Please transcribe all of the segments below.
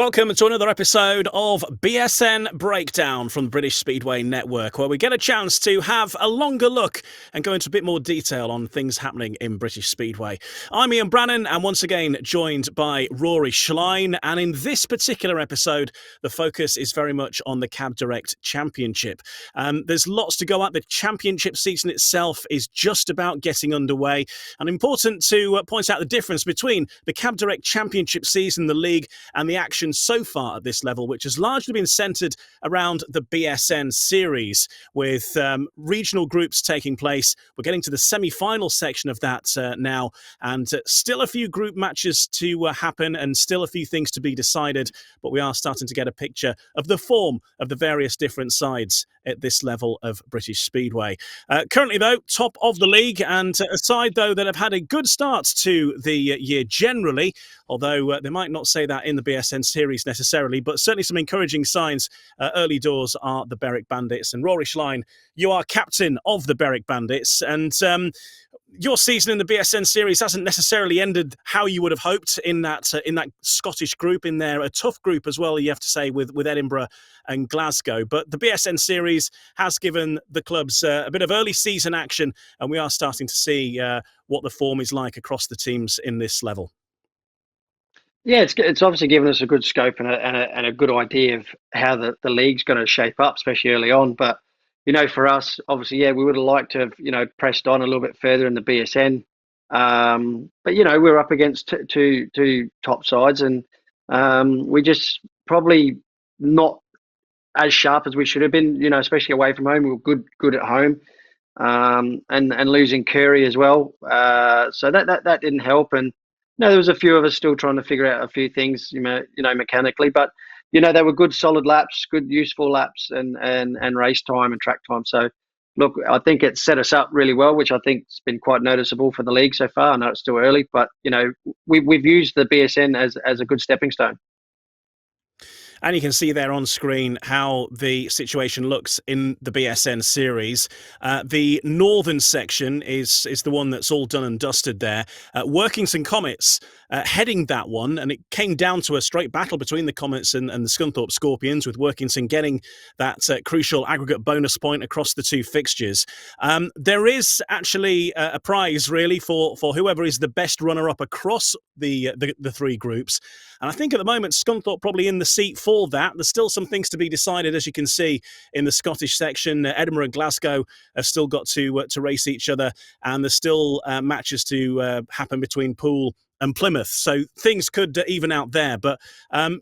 Welcome to another episode of BSN Break Down from the British Speedway Network, where we get a chance to have a longer look and go into a bit more detail on things happening in British Speedway. I'm Ian Brannan, and once again joined by Rory Schlein, and in this particular episode, the focus is very much on the Cab Direct Championship. There's lots to go at. The championship season itself is just about getting underway, and important to point out the difference between the Cab Direct Championship season, the league, and the action so far at this level, which has largely been centred around the BSN series, with regional groups taking place. We're getting to the semi-final section of that now, and still a few group matches to happen and still a few things to be decided, but we are starting to get a picture of the form of the various different sides at this level of British Speedway. Currently, though, top of the league, and a side, though, that have had a good start to the year generally, although they might not say that in the BSN series necessarily, but certainly some encouraging signs early doors are the Berwick Bandits. And Rory Schlein, you are captain of the Berwick Bandits, and your season in the BSN series hasn't necessarily ended how you would have hoped in that Scottish group, in there a tough group as well, you have to say, with Edinburgh and Glasgow. But the BSN series has given the clubs a bit of early season action, and we are starting to see what the form is like across the teams in this level. Yeah, it's obviously given us a good scope and a good idea of how the league's going to shape up, especially early on. But, for us, obviously, yeah, we would have liked to have, pressed on a little bit further in the BSN. But, we're up against two top sides, and we just probably not as sharp as we should have been, especially away from home. We were good at home, and losing Curry as well. So that didn't help. And no, there was a few of us still trying to figure out a few things, mechanically, but they were good, solid laps, good, useful laps, and race time and track time. So, look, I think it set us up really well, which I think's been quite noticeable for the league so far. I know it's still early, but we've used the BSN as a good stepping stone. And you can see there on screen how the situation looks in the BSN series. The northern section is the one that's all done and dusted there. Workington Comets heading that one, and it came down to a straight battle between the Comets and the Scunthorpe Scorpions, with Workington getting that crucial aggregate bonus point across the two fixtures. There is actually a prize, really, for whoever is the best runner-up across the three groups. And I think at the moment, Scunthorpe probably in the seat for that. There's still some things to be decided, as you can see in the Scottish section. Edinburgh and Glasgow have still got to race each other, and there's still matches to happen between Poole and Plymouth. So things could even out there. But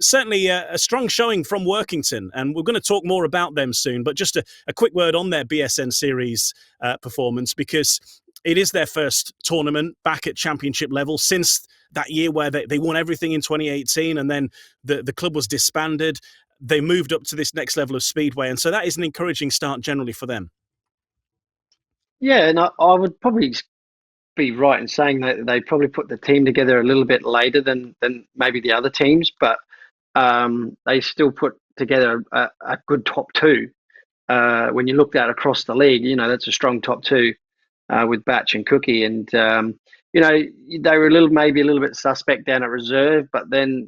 certainly a strong showing from Workington, and we're going to talk more about them soon. But just a quick word on their BSN series performance, because it is their first tournament back at championship level since that year where they won everything in 2018, and then the club was disbanded. They moved up to this next level of Speedway, and so that is an encouraging start generally for them. Yeah, and I would probably be right in saying that they probably put the team together a little bit later than maybe the other teams, but they still put together a good top two. When you look at across the league, that's a strong top two with Batch and Cookie, and they were maybe a little bit suspect down at reserve, but then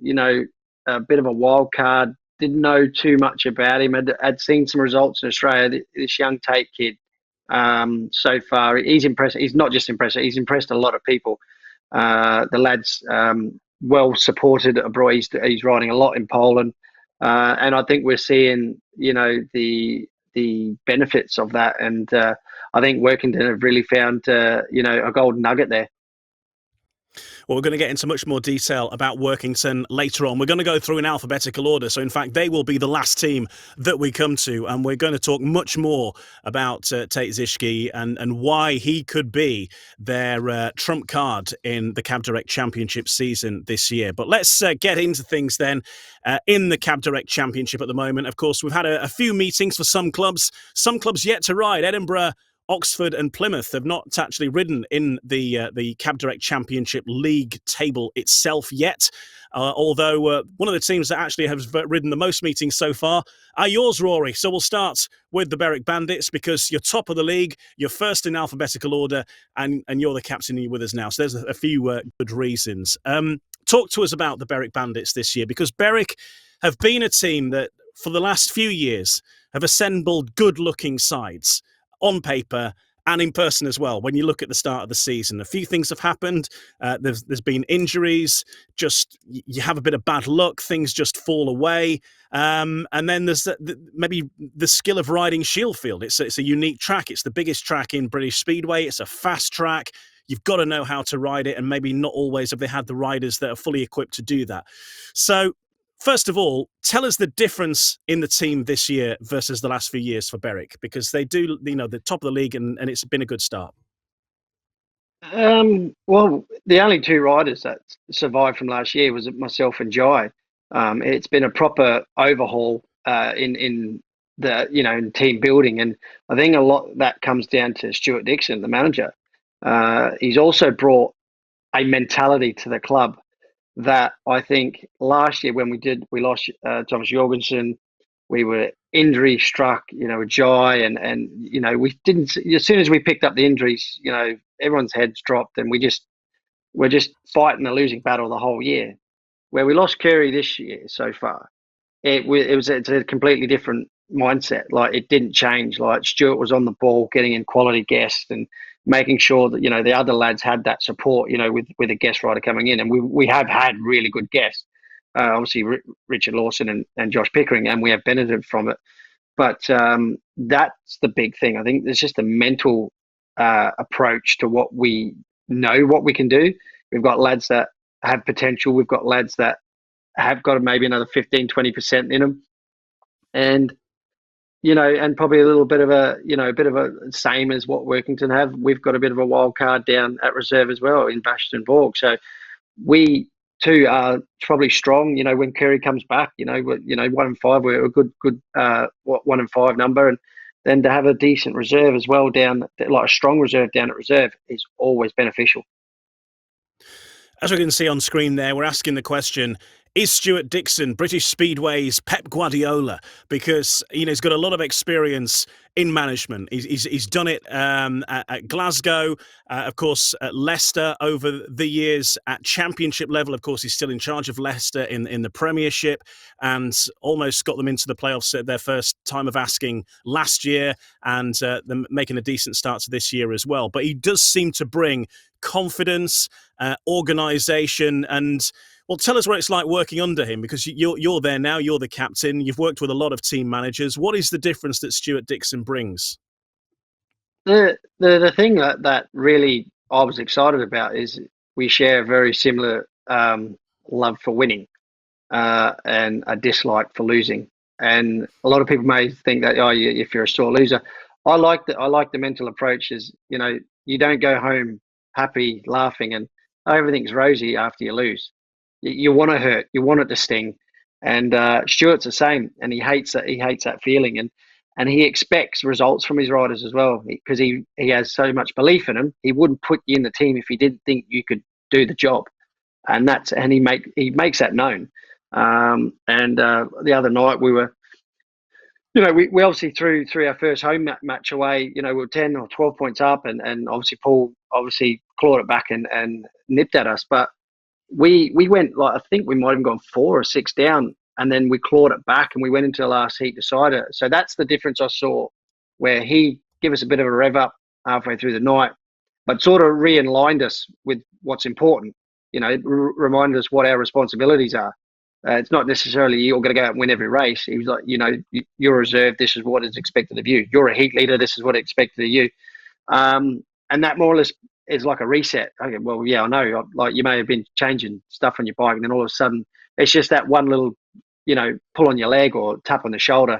a bit of a wild card. Didn't know too much about him. I'd seen some results in Australia. This young Tate kid, so far, he's impressive. He's not just impressive; he's impressed a lot of people. The lad's well supported abroad. He's riding a lot in Poland, and I think we're seeing the benefits of that. And I think Workington have really found a golden nugget there. Well, we're going to get into much more detail about Workington later on. We're going to go through in alphabetical order. So, in fact, they will be the last team that we come to. And we're going to talk much more about Tate Zischke and why he could be their trump card in the Cab Direct Championship season this year. But let's get into things then. In the Cab Direct Championship at the moment, of course, we've had a few meetings for some clubs yet to ride. Edinburgh, Oxford and Plymouth have not actually ridden in the Cab Direct Championship League table itself yet, although one of the teams that actually has ridden the most meetings so far are yours, Rory. So we'll start with the Berwick Bandits, because you're top of the league, you're first in alphabetical order, and you're the captain, and you're with us now. So there's a few good reasons. Talk to us about the Berwick Bandits this year, because Berwick have been a team that, for the last few years, have assembled good-looking sides on paper and in person as well. When you look at the start of the season, a few things have happened. There's been injuries. Just you have a bit of bad luck. Things just fall away. And then there's maybe the skill of riding Shieldfield. It's a unique track. It's the biggest track in British Speedway. It's a fast track. You've got to know how to ride it, and maybe not always have they had the riders that are fully equipped to do that. So, first of all, tell us the difference in the team this year versus the last few years for Berwick, because they do, the top of the league, and it's been a good start. Well, the only two riders that survived from last year was myself and Jai. It's been a proper overhaul in the in team building, and I think a lot of that comes down to Stuart Dixon, the manager. He's also brought a mentality to the club that I think last year when we lost Thomas Jorgensen, we were injury struck, with Jai, and we didn't. As soon as we picked up the injuries, everyone's heads dropped, and we're just fighting a losing battle the whole year. Where we lost Curry this year so far, it's a completely different mindset. Like, it didn't change. Like, Stuart was on the ball, getting in quality guests and making sure that the other lads had that support. With a guest rider coming in, and we have had really good guests. Obviously, Richard Lawson and Josh Pickering, and we have benefited from it. But that's the big thing. I think there's just a mental approach to what we know, what we can do. We've got lads that have potential. We've got lads that have got maybe another 15-20% in them. And, and probably a little bit of a same as what Workington have. We've got a bit of a wild card down at reserve as well in Bastian Bork. So we too are probably strong. When Curry comes back, 1 in 5, we're a good 1 in 5 number, and then to have a decent reserve as well down, like a strong reserve down at reserve, is always beneficial. As we can see on screen there, we're asking the question, is Stuart Dixon British Speedway's Pep Guardiola? Because he's got a lot of experience in management. He's done it at Glasgow, of course, at Leicester over the years. At championship level, of course, he's still in charge of Leicester in the Premiership, and almost got them into the playoffs at their first time of asking last year, and them making a decent start to this year as well. But he does seem to bring confidence, organisation, and well, tell us what it's like working under him, because you're there now, you're the captain, you've worked with a lot of team managers. What is the difference that Stuart Dixon brings? The thing that really I was excited about is we share a very similar love for winning and a dislike for losing. And a lot of people may think that, if you're a sore loser. I like the mental approach is, you don't go home happy, laughing, and everything's rosy after you lose. You want to hurt, you want it to sting, and Stuart's the same, and he hates that feeling, and he expects results from his riders as well, because he has so much belief in them. He wouldn't put you in the team if he didn't think you could do the job, and he makes that known. The other night we were, we obviously threw our first home match away. We were 10 or 12 points up, and obviously Poole clawed it back and nipped at us, but we went, I think we might have gone 4 or 6 down, and then we clawed it back and we went into the last heat decider. So that's the difference I saw, where he gave us a bit of a rev up halfway through the night, but sort of re-aligned us with what's important, reminded us what our responsibilities are. It's not necessarily you're going to go out and win every race. He was like, you're a reserve, this is what is expected of you. You're a heat leader, this is what is expected of you. And that more or less is like a reset. Okay, well, yeah, I know. Like, you may have been changing stuff on your bike, and then all of a sudden, it's just that one little, pull on your leg or tap on the shoulder.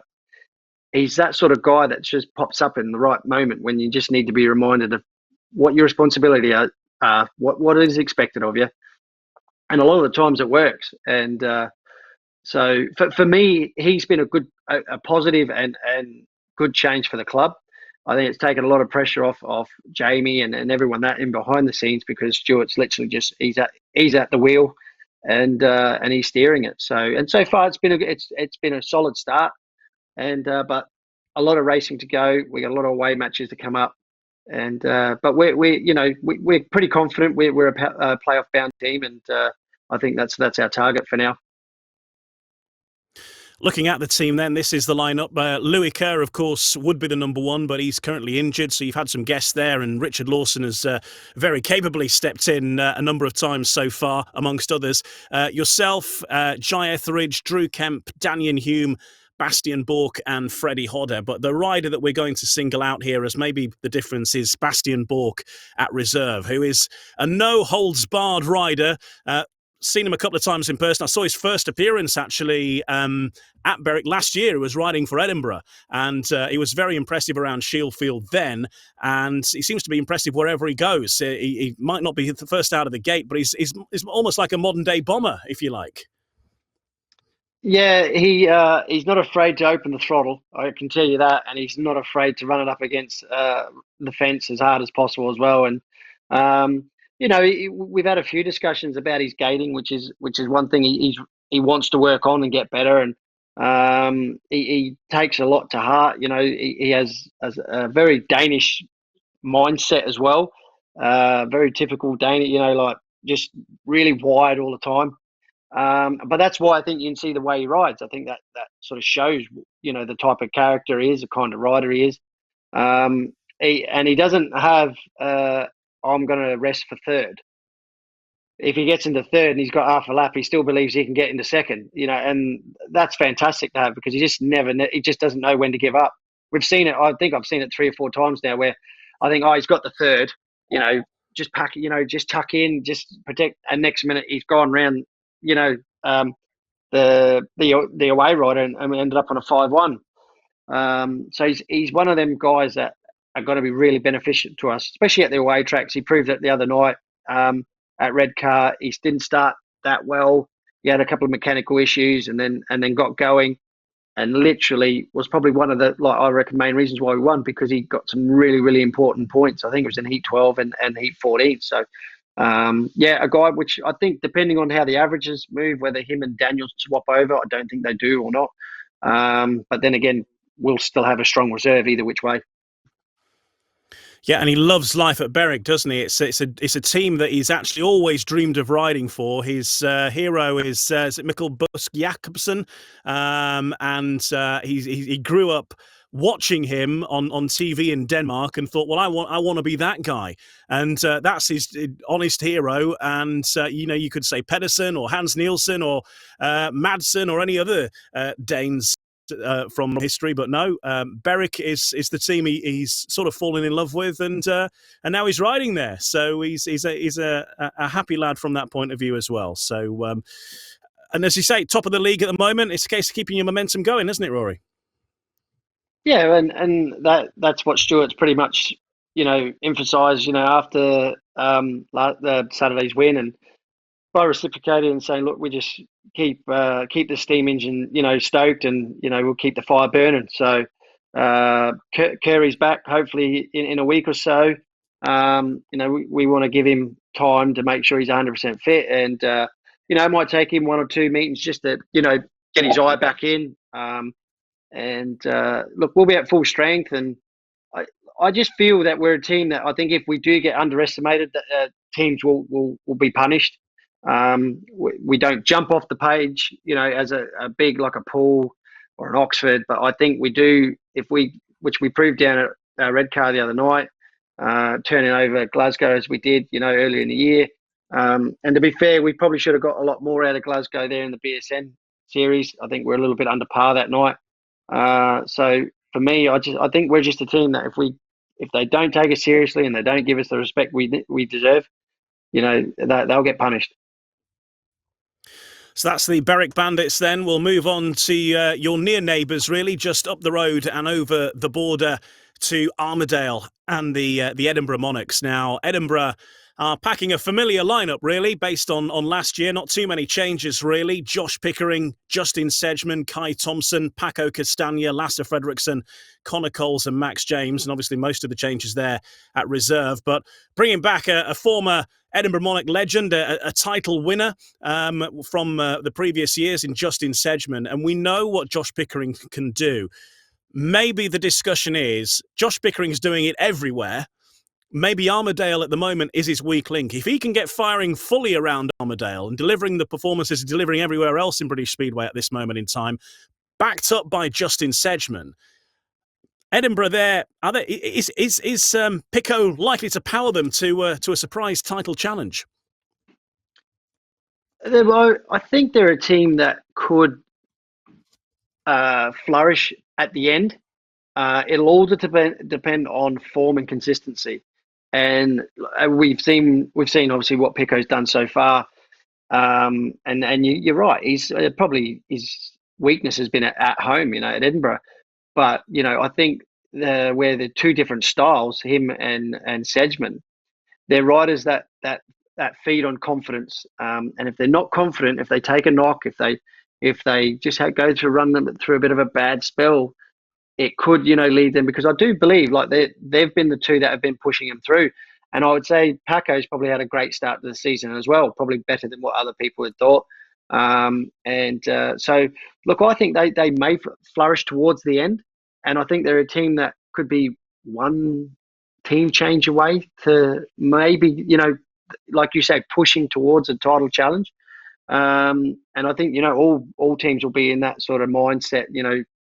He's that sort of guy that just pops up in the right moment when you just need to be reminded of what your responsibility are, what is expected of you. And a lot of the times it works. And so for me, he's been a positive and good change for the club. I think it's taken a lot of pressure off Jamie and everyone that in behind the scenes, because Stuart's literally just he's at the wheel and he's steering it. So far it's been a solid start, and but a lot of racing to go. We got a lot of away matches to come up, and but we're pretty confident. We're a playoff bound team, and I think that's our target for now. Looking at the team then, this is the lineup. Louis Kerr, of course, would be the number one, but he's currently injured, so you've had some guests there, and Richard Lawson has very capably stepped in a number of times so far, amongst others. Yourself, Jai Etheridge, Drew Kemp, Daniel Hume, Bastian Bork and Freddie Hodder. But the rider that we're going to single out here as maybe the difference is Bastian Bork at reserve, who is a no-holds-barred rider. Seen him a couple of times in person. I saw his first appearance actually at Berwick last year. He was riding for Edinburgh, and he was very impressive around Shieldfield then, and he seems to be impressive wherever he goes. He might not be the first out of the gate, but he's almost like a modern-day Bomber, if you like. Yeah, he's not afraid to open the throttle. I can tell you that, and he's not afraid to run it up against the fence as hard as possible as well. And we've had a few discussions about his gating, which is one thing he wants to work on and get better. And he takes a lot to heart. He has a very Danish mindset as well. Very typical Danish. Like just really wide all the time. But that's why I think you can see the way he rides. I think that sort of shows, the type of character he is, the kind of rider he is. He doesn't have, I'm going to rest for third. If he gets into third and he's got half a lap, he still believes he can get into second, and that's fantastic to have because he just doesn't know when to give up. We've seen it. I think I've seen it 3 or 4 times now where I think, he's got the third, just pack, just tuck in, just protect. And next minute he's gone round, the away rider and we ended up on a 5-1. So he's one of them guys that are going to be really beneficial to us, especially at the away tracks. He proved it the other night at Redcar. He didn't start that well. He had a couple of mechanical issues and then got going and literally was probably one of the, I reckon, main reasons why we won because he got some really, really important points. I think it was in Heat 12 and Heat 14. So a guy which I think, depending on how the averages move, whether him and Daniel swap over, I don't think they do or not. But then again, we'll still have a strong reserve either which way. Yeah, and he loves life at Berwick, doesn't he? It's a team that he's actually always dreamed of riding for. His hero is Mikkel Busk Jakobsen, and he grew up watching him on TV in Denmark and thought, well, I want to be that guy. And that's his honest hero. And, you could say Pedersen or Hans Nielsen or Madsen or any other Danes from history. But no, Berwick is the team he's sort of fallen in love with. And now he's riding there. So he's a happy lad from that point of view as well. So, and as you say, top of the league at the moment, it's a case of keeping your momentum going, isn't it, Rory? Yeah, and that's what Stuart's pretty much, emphasised, after the Saturday's win, and by reciprocating and saying, look, we just keep the steam engine, stoked, and we'll keep the fire burning. So Curry's back, hopefully in a week or so. We want to give him time to make sure he's 100% fit, and it might take him 1 or 2 meetings just to get his eye back in. Look, we'll be at full strength, and I just feel that we're a team that I think if we do get underestimated, that teams will be punished. We don't jump off the page, as a big like a Poole or an Oxford, but I think we do which we proved down at Redcar the other night, turning over Glasgow as we did, earlier in the year. And to be fair, we probably should have got a lot more out of Glasgow there in the BSN series. I think we're a little bit under par that night. So for me, I think we're just a team that if they don't take us seriously and they don't give us the respect we deserve, they'll get punished. So that's the Berwick Bandits then. We'll move on to your near neighbours, really, just up the road and over the border to Armadale and the Edinburgh Monarchs. Now, Edinburgh are packing a familiar lineup, really, based on last year. Not too many changes, really. Josh Pickering, Justin Sedgman, Kai Thompson, Paco Castagna, Lasse Fredriksson, Connor Coles and Max James. And obviously most of the changes there at reserve. But bringing back a former Edinburgh Monarch legend, a title winner from the previous years in Justin Sedgman. And we know what Josh Pickering can do. Maybe the discussion is Josh Pickering's doing it everywhere. Maybe Armadale at the moment is his weak link. If he can get firing fully around Armadale and delivering the performances he's delivering everywhere else in British Speedway at this moment in time, backed up by Justin Sedgman. Edinburgh, is Pico likely to power them to a surprise title challenge? I think they're a team that could flourish at the end. It'll all depend on form and consistency, and we've seen obviously what Pico's done so far. And you're right. He's probably his weakness has been at home, at Edinburgh. But I think where the two different styles, him and Sedgman, they're riders that feed on confidence. And if they're not confident, if they take a knock, if they just go through run them through a bit of a bad spell, it could lead them, because I do believe like they've been the two that have been pushing them through. And I would say Paco's probably had a great start to the season as well, probably better than what other people had thought. So, look, I think they may flourish towards the end. And I think they're a team that could be one team change away to maybe, like you said, pushing towards a title challenge. And I think, all teams will be in that sort of mindset,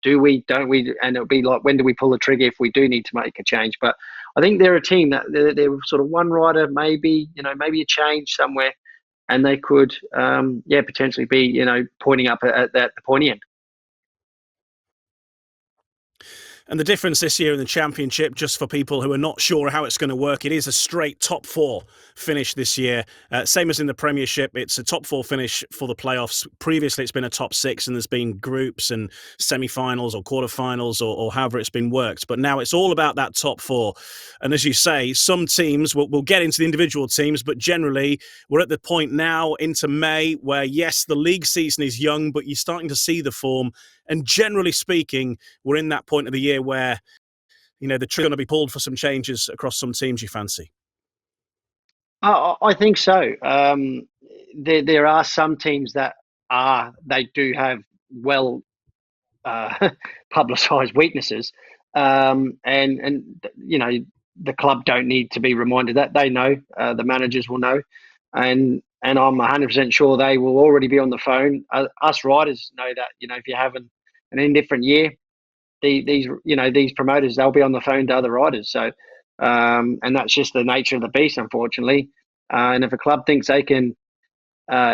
do we, don't we? And it'll be like, when do we pull the trigger if we do need to make a change? But I think they're a team that they're sort of one rider, maybe a change somewhere, and they could, potentially be, pointing up at the pointy end. And the difference this year in the championship, just for people who are not sure how it's going to work, it is a straight top four finish this year. Same as in the Premiership, it's a top four finish for the playoffs. Previously, it's been a top six, and there's been groups and semi-finals or quarterfinals or however it's been worked. But now it's all about that top four. And as you say, some teams, we'll get into the individual teams, but generally we're at the point now into May where, yes, the league season is young, but you're starting to see the form. And generally speaking, we're in that point of the year where, the trigger's going to be pulled for some changes across some teams you fancy. I think so. There are some teams that they do have well publicised weaknesses, and the club don't need to be reminded that. They know, the managers will know, and I'm 100% sure they will already be on the phone. Us riders know that, if you're having an indifferent year, these promoters, they'll be on the phone to other riders. So, and that's just the nature of the beast, unfortunately. And if a club thinks they can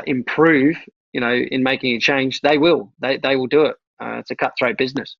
improve, in making a change, they will. They will do it. It's a cutthroat business.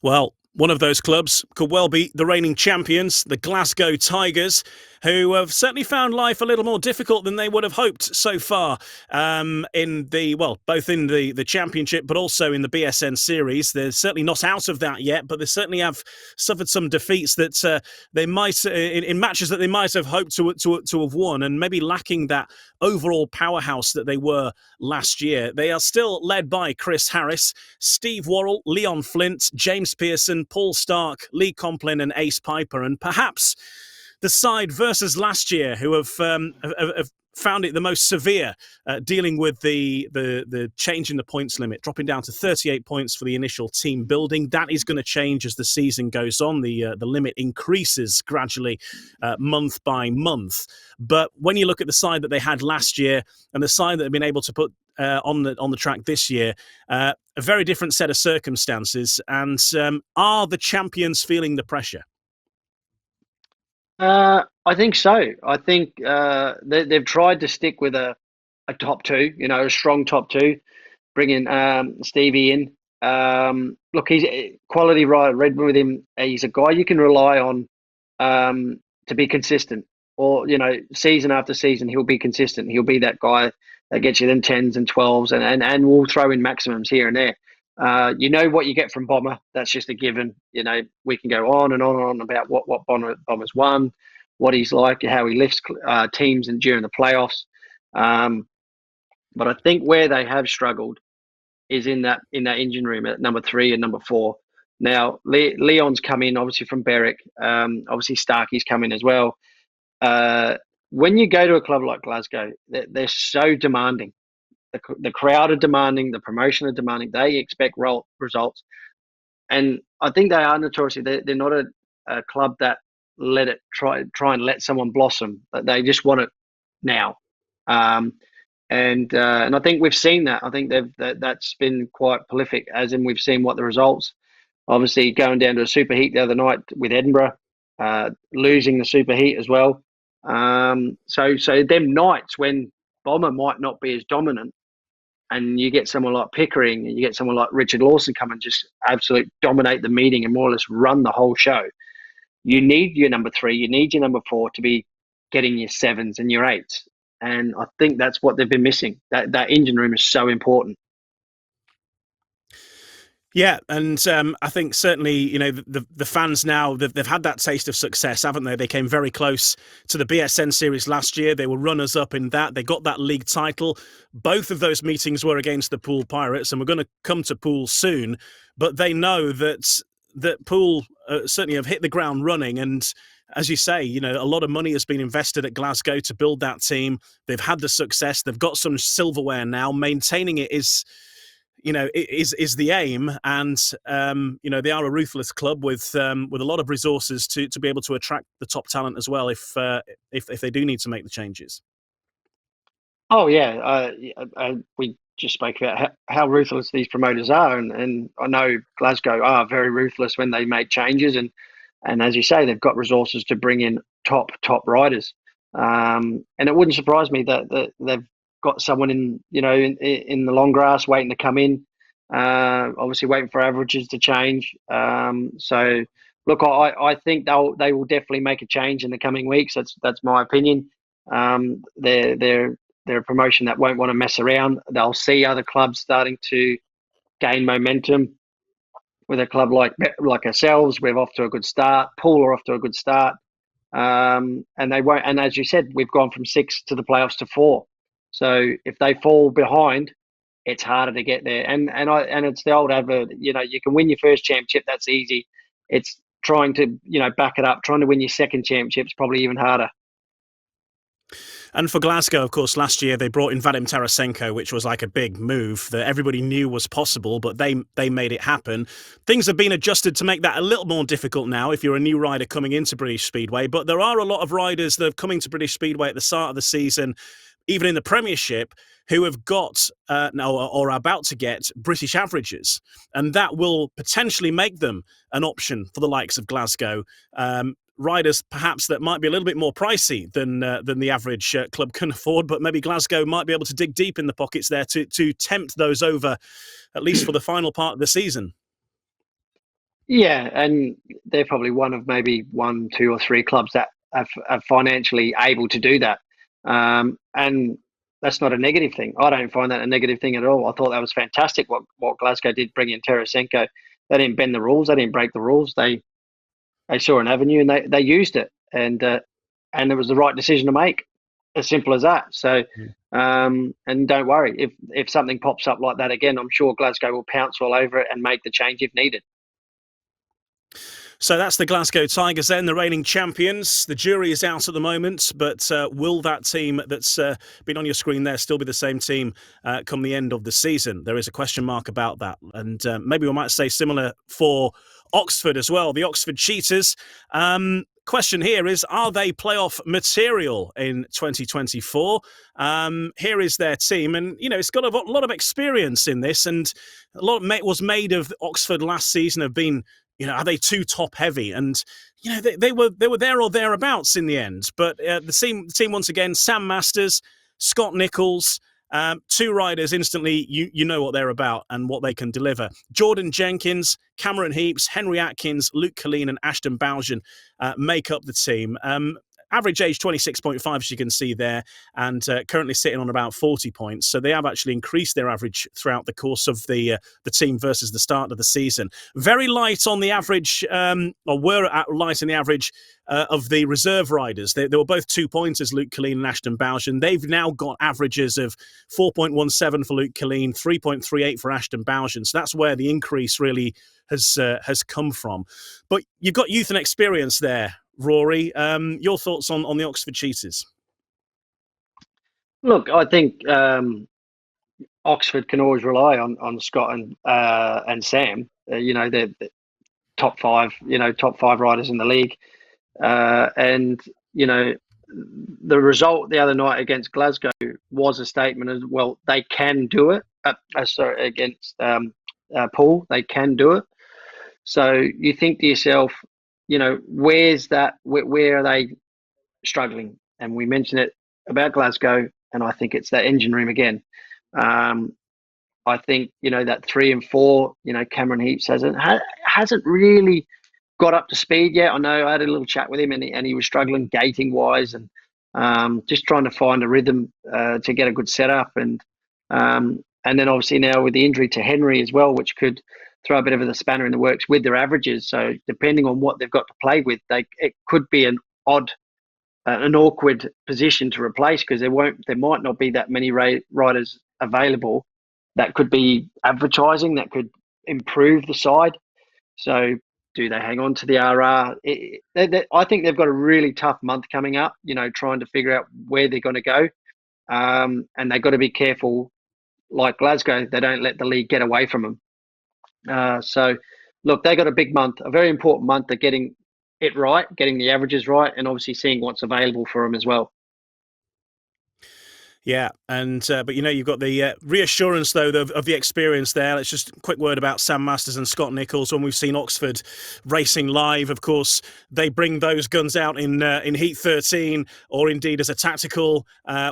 Well, one of those clubs could well be the reigning champions, the Glasgow Tigers, who have certainly found life a little more difficult than they would have hoped so far both in the championship, but also in the BSN series. They're certainly not out of that yet, but they certainly have suffered some defeats that they might, in matches that they might have hoped to have won, and maybe lacking that overall powerhouse that they were last year. They are still led by Chris Harris, Steve Worrell, Leon Flint, James Pearson, Paul Stark, Lee Complin and Ace Piper, and perhaps the side versus last year who have found it the most severe, dealing with the change in the points limit, dropping down to 38 points for the initial team building. That is going to change as the season goes on. The limit increases gradually month by month. But when you look at the side that they had last year and the side that have been able to put on the track this year, a very different set of circumstances. And are the champions feeling the pressure? I think so. I think they've tried to stick with a top two, a strong top two, bringing Stevie in. Look, he's a quality rider. Read with him. He's a guy you can rely on to be consistent. Or, season after season, he'll be consistent. He'll be that guy that gets you them 10s and 12s and will throw in maximums here and there. What you get from Bomber. That's just a given. We can go on and on and on about what Bomber's won, what he's like, how he lifts teams and during the playoffs. But I think where they have struggled is in that engine room at number 3 and number 4. Now, Leon's come in, obviously, from Berwick. Obviously, Starkey's come in as well. When you go to a club like Glasgow, they're so demanding. The crowd are demanding, the promotion are demanding. They expect results. And I think they are notoriously, they're not a club that let it try and let someone blossom. They just want it now. And I think we've seen that. I think that's been quite prolific, as in we've seen what the results. Obviously, going down to a superheat the other night with Edinburgh, losing the superheat as well. So them nights when Bomber might not be as dominant, and you get someone like Pickering and you get someone like Richard Lawson come and just absolutely dominate the meeting and more or less run the whole show. You need your number three, you need your number four to be getting your sevens and your eights. And I think that's what they've been missing. That engine room is so important. Yeah, and I think certainly, the fans now, they've had that taste of success, haven't they? They came very close to the BSN series last year. They were runners-up in that. They got that league title. Both of those meetings were against the Poole Pirates, and we're going to come to Poole soon. But they know that Poole certainly have hit the ground running, and as you say, a lot of money has been invested at Glasgow to build that team. They've had the success. They've got some silverware now. Maintaining it is the aim, and they are a ruthless club with a lot of resources to be able to attract the top talent as well if they do need to make the changes. Oh yeah, we just spoke about how ruthless these promoters are, and I know Glasgow are very ruthless when they make changes, and as you say, they've got resources to bring in top riders, and it wouldn't surprise me that they've got someone in the long grass waiting to come in, obviously waiting for averages to change. So look, I think they will definitely make a change in the coming weeks. That's my opinion. They're a promotion that won't want to mess around. They'll see other clubs starting to gain momentum. With a club like ourselves, we're off to a good start. Poole are off to a good start, and they won't. And as you said, we've gone from 6 to the playoffs to 4. So if they fall behind, it's harder to get there. And it's the old advert. You can win your first championship. That's easy. It's trying to back it up. Trying to win your second championship is probably even harder. And for Glasgow, of course, last year they brought in Vadim Tarasenko, which was like a big move that everybody knew was possible, but they made it happen. Things have been adjusted to make that a little more difficult now if you're a new rider coming into British Speedway, but there are a lot of riders that have coming to British Speedway at the start of the season, even in the Premiership, who have got or are about to get British averages, and that will potentially make them an option for the likes of Glasgow. Riders perhaps that might be a little bit more pricey than the average club can afford, but maybe Glasgow might be able to dig deep in the pockets there to tempt those over, at least for the final part of the season. Yeah, and they're probably one of maybe 1, 2, or 3 clubs that are financially able to do that. And that's not a negative thing. I don't find that a negative thing at all. I thought that was fantastic what Glasgow did, bring in Tarasenko. They didn't bend the rules. They didn't break the rules. They saw an avenue and they used it, and it was the right decision to make. As simple as that. So, and don't worry, if something pops up like that again, I'm sure Glasgow will pounce all over it and make the change if needed. So that's the Glasgow Tigers then, the reigning champions. The jury is out at the moment, but will that team that's been on your screen there still be the same team come the end of the season? There is a question mark about that. And maybe we might say similar for Oxford as well, the Oxford Cheetahs. Question here is, are they playoff material in 2024? Here is their team, and it's got a lot of experience in this, and a lot was made of Oxford last season of being, are they too top heavy? And they were there or thereabouts in the end. But the team once again, Sam Masters, Scott Nichols. 2 riders instantly, you know what they're about and what they can deliver. Jordan Jenkins, Cameron Heaps, Henry Atkins, Luke Colleen and Ashton Bowden make up the team. Average age 26.5, as you can see there, and currently sitting on about 40 points. So they have actually increased their average throughout the course of the team versus the start of the season. Very light on the average, or were light in the average of the reserve riders. They were both 2-pointers, Luke Colleen and Ashton Bowden. They've now got averages of 4.17 for Luke Colleen, 3.38 for Ashton Bowden. So that's where the increase really has come from. But you've got youth and experience there, Rory. Your thoughts on the Oxford Cheetahs? Look, I think Oxford can always rely on Scott and Sam. They're top 5 riders in the league, and the result the other night against Glasgow was a statement as well. They can do it. Sorry, against Poole, they can do it. So you think to yourself, where's that? Where are they struggling? And we mentioned it about Glasgow, and I think it's that engine room again. I think that 3 and 4. Cameron Heaps hasn't really got up to speed yet. I know I had a little chat with him, and he was struggling gating wise, and just trying to find a rhythm to get a good setup, and then obviously now with the injury to Henry as well, which could throw a bit of a spanner in the works with their averages. So depending on what they've got to play with, it could be an awkward position to replace, because there might not be that many riders available that could be advertising, that could improve the side. So do they hang on to the RR? I think they've got a really tough month coming up, trying to figure out where they're going to go. And they've got to be careful, like Glasgow, they don't let the league get away from them. So, look, they got a big month, a very important month of getting it right, getting the averages right, and obviously seeing what's available for them as well. Yeah, and but you've got the reassurance though of the experience there. Let's just a quick word about Sam Masters and Scott Nicholls. When we've seen Oxford racing live, of course, they bring those guns out in Heat 13, or indeed as a tactical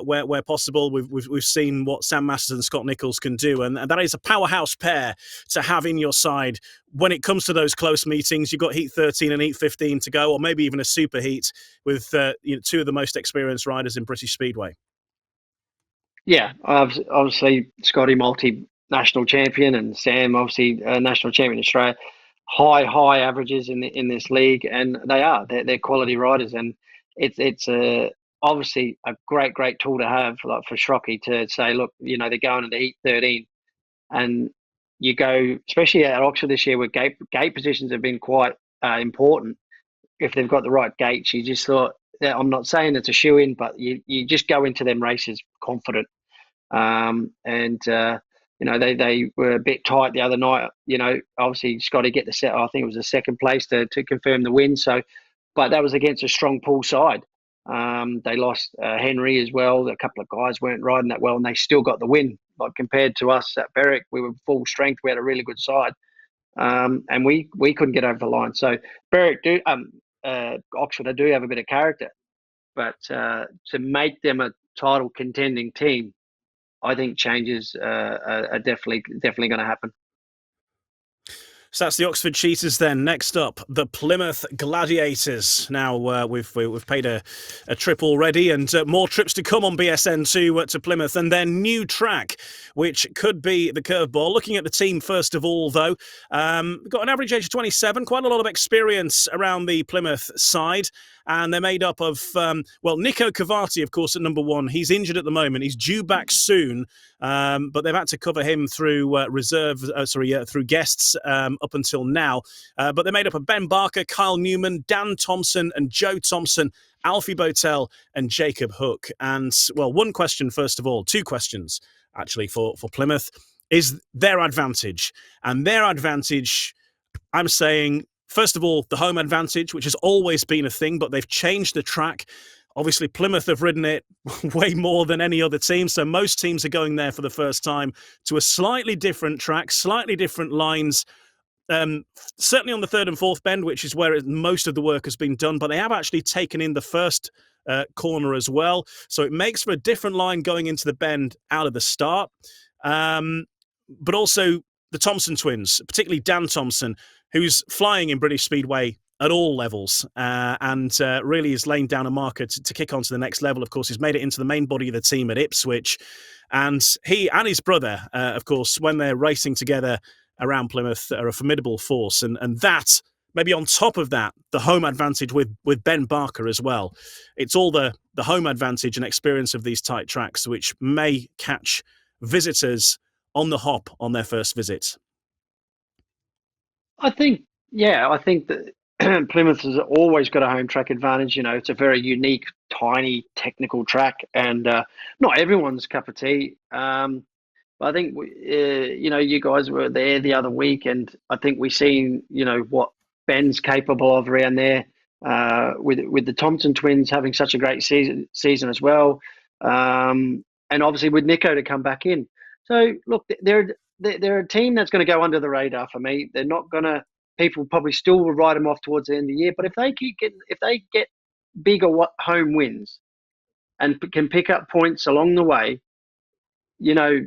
where possible. We've seen what Sam Masters and Scott Nicholls can do, and that is a powerhouse pair to have in your side when it comes to those close meetings. You've got Heat 13 and Heat 15 to go, or maybe even a super heat with two of the most experienced riders in British Speedway. Yeah, obviously Scotty multi-national champion, and Sam obviously national champion in Australia. High averages in this league, and they're quality riders, and it's obviously a great tool to have, like for Schrocky to say, look, they're going into Heat 13, and you go, especially at Oxford this year, where gate positions have been quite important. If they've got the right gates, you just thought, I'm not saying it's a shoe-in, but you just go into them races confident. They were a bit tight the other night. Obviously Scotty get the set. I think it was the second place to confirm the win. So, but that was against a strong Poole side. They lost Henry as well. A couple of guys weren't riding that well, and they still got the win. Like compared to us at Berwick, we were full strength. We had a really good side, and we couldn't get over the line. So Berwick Oxford, I do have a bit of character, but to make them a title contending team, I think changes are definitely going to happen. So that's the Oxford Cheetahs then. Next up, the Plymouth Gladiators. Now, we've paid a trip already, and more trips to come on BSN to Plymouth, and their new track, which could be the curveball. Looking at the team first of all, though, got an average age of 27, quite a lot of experience around the Plymouth side, and they're made up of, Nico Cavati, of course, at number one. He's injured at the moment. He's due back soon, but they've had to cover him through through guests up until now. But they're made up of Ben Barker, Kyle Newman, Dan Thompson and Joe Thompson, Alfie Botel and Jacob Hook. And, one question, first of all, two questions, actually, for Plymouth, is their advantage. And their advantage, I'm saying, first of all, the home advantage, which has always been a thing, but they've changed the track. Obviously, Plymouth have ridden it way more than any other team, so most teams are going there for the first time to a slightly different track, slightly different lines. Certainly on the third and fourth bend, which is where most of the work has been done, but they have actually taken in the first corner as well. So it makes for a different line going into the bend out of the start. But also the Thompson twins, particularly Dan Thompson, who's flying in British Speedway at all levels and really is laying down a marker to kick on to the next level. Of course, he's made it into the main body of the team at Ipswich. And he and his brother, of course, when they're racing together around Plymouth, are a formidable force. And that, maybe on top of that, the home advantage with Ben Barker as well. It's all the home advantage and experience of these tight tracks, which may catch visitors on the hop on their first visit. I think that Plymouth has always got a home track advantage. It's a very unique, tiny, technical track, and not everyone's cup of tea. But I think, you guys were there the other week, and I think we've seen, what Ben's capable of around there. with the Thompson twins having such a great season as well, and obviously with Nico to come back in. So look, they're a team that's going to go under the radar for me. They're not going to. People probably still will write them off towards the end of the year, but if they get bigger home wins and can pick up points along the way, you know,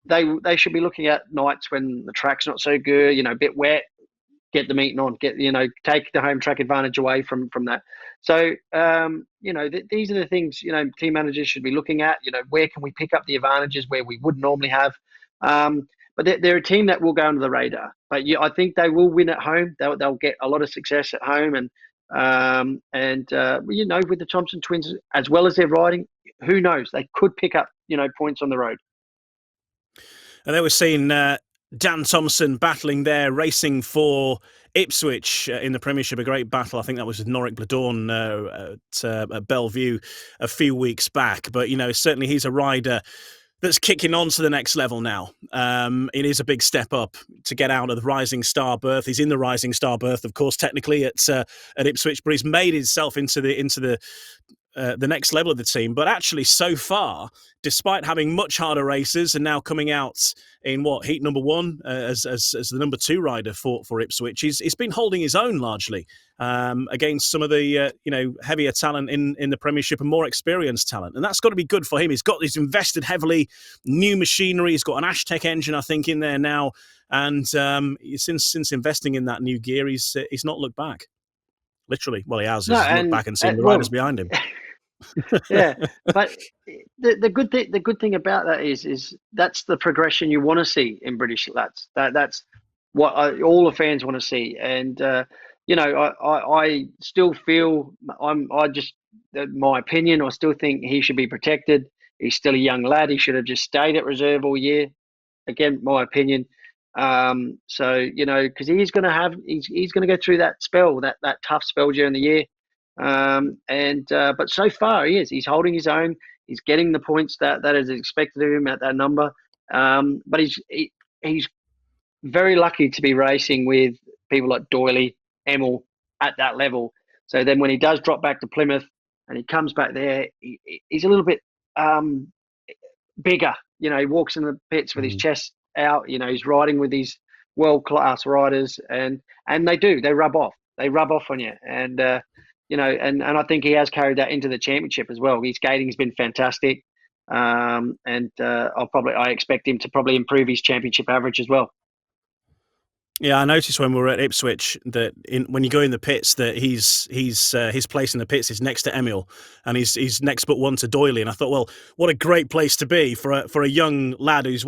they should be looking at nights when the track's not so good, a bit wet, get the meeting on, take the home track advantage away from that. So, these are the things, team managers should be looking at, where can we pick up the advantages where we would normally have. But they're a team that will go under the radar. But I think they will win at home. They'll get a lot of success at home. And with the Thompson twins, as well as their riding, who knows? They could pick up, points on the road. And they were seeing Dan Thompson battling there, racing for Ipswich in the Premiership, a great battle. I think that was with Norwick Bladorn at Bellevue a few weeks back. But, certainly he's a rider that's kicking on to the next level now. It is a big step up to get out of the Rising Star berth. He's in the Rising Star berth, of course, technically at Ipswich, but he's made himself into the next level of the team. But actually, so far, despite having much harder races and now coming out in heat number one as the number two rider for Ipswich, he's been holding his own largely against some of the heavier talent in the Premiership and more experienced talent, and that's got to be good for him. He's invested heavily, new machinery. He's got an Ashtec engine, I think, in there now, and since investing in that new gear, he's not looked back. Literally, well, he has. He's looked back and seen the riders behind him. Yeah, but the good thing about that is that's the progression you want to see in British lads. That's what all the fans want to see, and I still feel my opinion. I still think he should be protected. He's still a young lad. He should have just stayed at reserve all year. Again, my opinion. Because he's going to go through that spell, that tough spell during the year. But so far he's holding his own. He's getting the points that is expected of him at that number. But he's very lucky to be racing with people like Doyley, Emmel at that level. So then when he does drop back to Plymouth and he comes back there, he's a little bit bigger. He walks in the pits with his chest out. He's riding with these world-class riders, and they rub off. They rub off on you, and and I think he has carried that into the championship as well. His skating's been fantastic, I expect him to probably improve his championship average as well. Yeah, I noticed when we were at Ipswich that when you go in the pits that his place in the pits is next to Emil, and he's next but one to Doyley. And I thought, well, what a great place to be for a young lad who's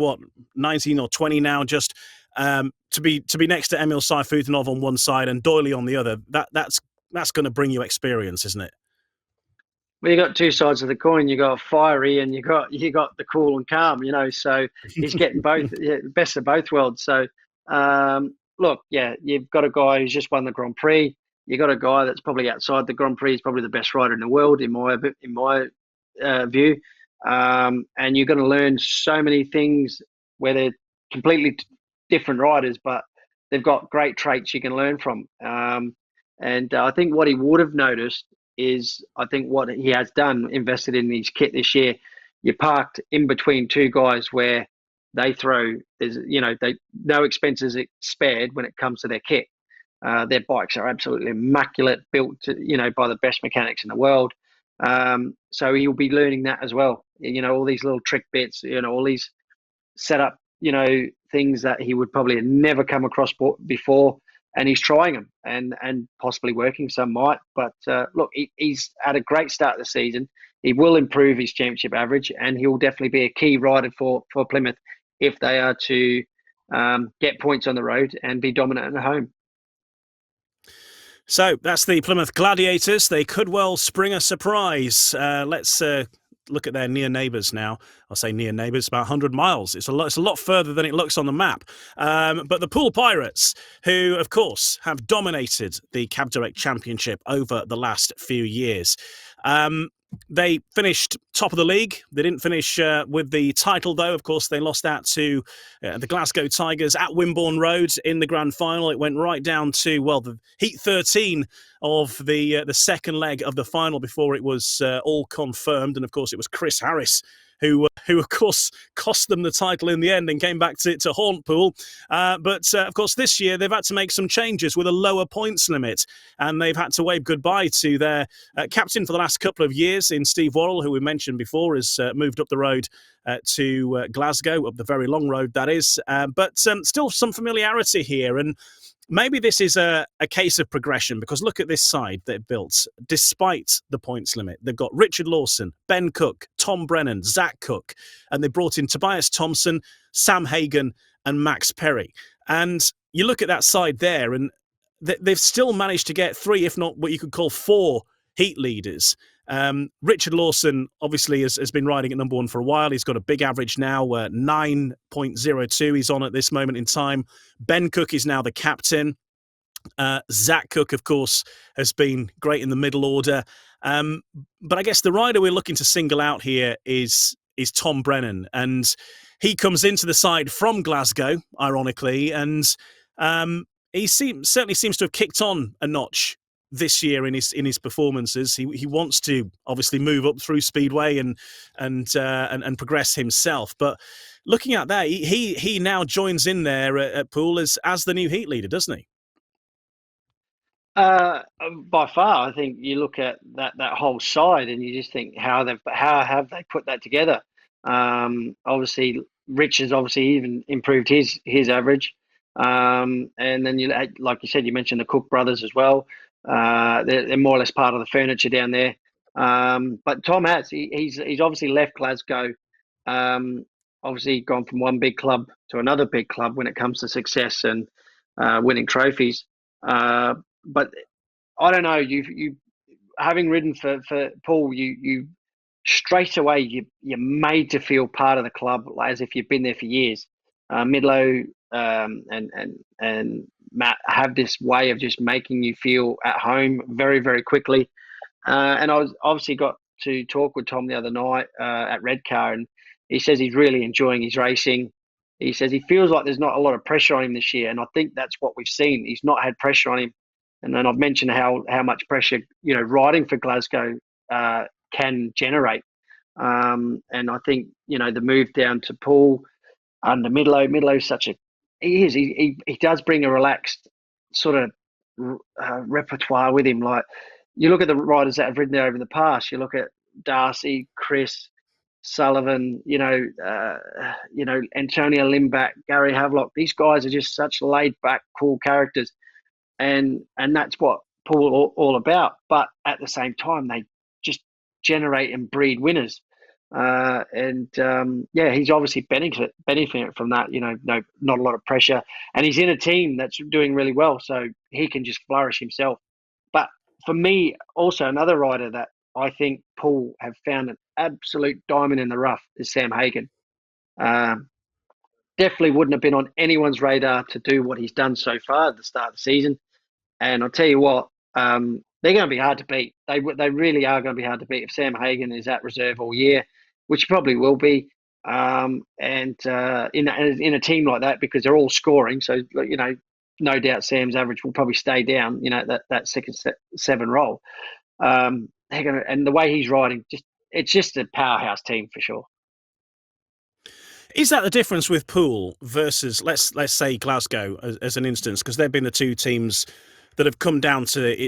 19 or 20 now, just to be next to Emil Sayfutdinov on one side and Doyley on the other. That's going to bring you experience, isn't it? Well, you got two sides of the coin. You got fiery, and you got the cool and calm. So he's getting both, best of both worlds. So. Look, you've got a guy who's just won the Grand Prix. You've got a guy that's probably outside the Grand Prix. He's probably the best rider in the world, in my view. And you're going to learn so many things where they're completely different riders, but they've got great traits you can learn from. And I think what he would have noticed is, I think what he has done, invested in his kit this year, you parked in between two guys where they throw, no expenses spared when it comes to their kit. Their bikes are absolutely immaculate, built by the best mechanics in the world. So he'll be learning that as well. All these little trick bits, all these setup, things that he would probably have never come across before, and he's trying them and possibly working. Some might, but look, he's had a great start of the season. He will improve his championship average, and he'll definitely be a key rider for Plymouth if they are to get points on the road and be dominant at home. So that's the Plymouth Gladiators. They could well spring a surprise. Let's look at their near neighbours now. I'll say near neighbours, about 100 miles. It's a lot further than it looks on the map. But the Poole Pirates, who, of course, have dominated the Cab Direct Championship over the last few years. They finished top of the league. They didn't finish with the title, though. Of course, they lost out to the Glasgow Tigers at Wimborne Road in the grand final. It went right down to, the Heat 13 of the second leg of the final before it was all confirmed. And of course, it was Chris Harris who of course cost them the title in the end and came back to haunt Poole. But of course, this year they've had to make some changes with a lower points limit, and they've had to wave goodbye to their captain for the last couple of years in Steve Worrell, who we mentioned before, has moved up the road to Glasgow, up the very long road that is. But still some familiarity here, and maybe this is a case of progression, because look at this side they've built despite the points limit. They've got Richard Lawson, Ben Cook, Tom Brennan, Zach Cook, and they brought in Tobias Thompson, Sam Hagan, and Max Perry. And you look at that side there, and they've still managed to get 3, if not what you could call 4 heat leaders. Richard Lawson obviously has been riding at number 1 for a while. He's got a big average now, 9.02 he's on at this moment in time. Ben Cook is now the captain. Zach Cook, of course, has been great in the middle order. But I guess the rider we're looking to single out here is Tom Brennan. And he comes into the side from Glasgow, ironically, and he certainly seems to have kicked on a notch this year in his performances. He wants to obviously move up through Speedway and progress himself. But looking at that, he now joins in there at Poole as the new heat leader, doesn't he? By far, I think you look at that whole side and you just think how have they put that together. Obviously, Rich has obviously even improved his average. And then like you said, you mentioned the Cook brothers as well. They're more or less part of the furniture down there. But Tom he's obviously left Glasgow. Obviously gone from one big club to another big club when it comes to success and winning trophies. But I don't know. You having ridden for Poole, you straight away you're made to feel part of the club, as if you've been there for years. Midlow and Matt have this way of just making you feel at home very, very quickly. And I was obviously got to talk with Tom the other night at Redcar, and he says he's really enjoying his racing. He says he feels like there's not a lot of pressure on him this year, and I think that's what we've seen. He's not had pressure on him, and then I've mentioned how much pressure riding for Glasgow can generate. And I think the move down to Poole under Midlow's such a he does bring a relaxed sort of repertoire with him. Like you look at the riders that have ridden there over the past, you look at Darcy, Chris, Sullivan, Antonio Limback, Gary Havelock. These guys are just such laid back, cool characters, and that's what Poole all about. But at the same time, they just generate and breed winners. He's obviously benefiting from that. Not a lot of pressure, and he's in a team that's doing really well, so he can just flourish himself. But for me, also another rider that I think Poole have found an absolute diamond in the rough is Sam Hagan. Definitely wouldn't have been on anyone's radar to do what he's done so far at the start of the season. And I'll tell you what, they're going to be hard to beat. They really are going to be hard to beat if Sam Hagan is at reserve all year, which he probably will be. In a team like that, because they're all scoring, so no doubt Sam's average will probably stay down. That 6-7 role. They're gonna, and the way he's riding, it's just a powerhouse team for sure. Is that the difference with Poole versus let's say Glasgow as an instance, because they've been the two teams that have come down to it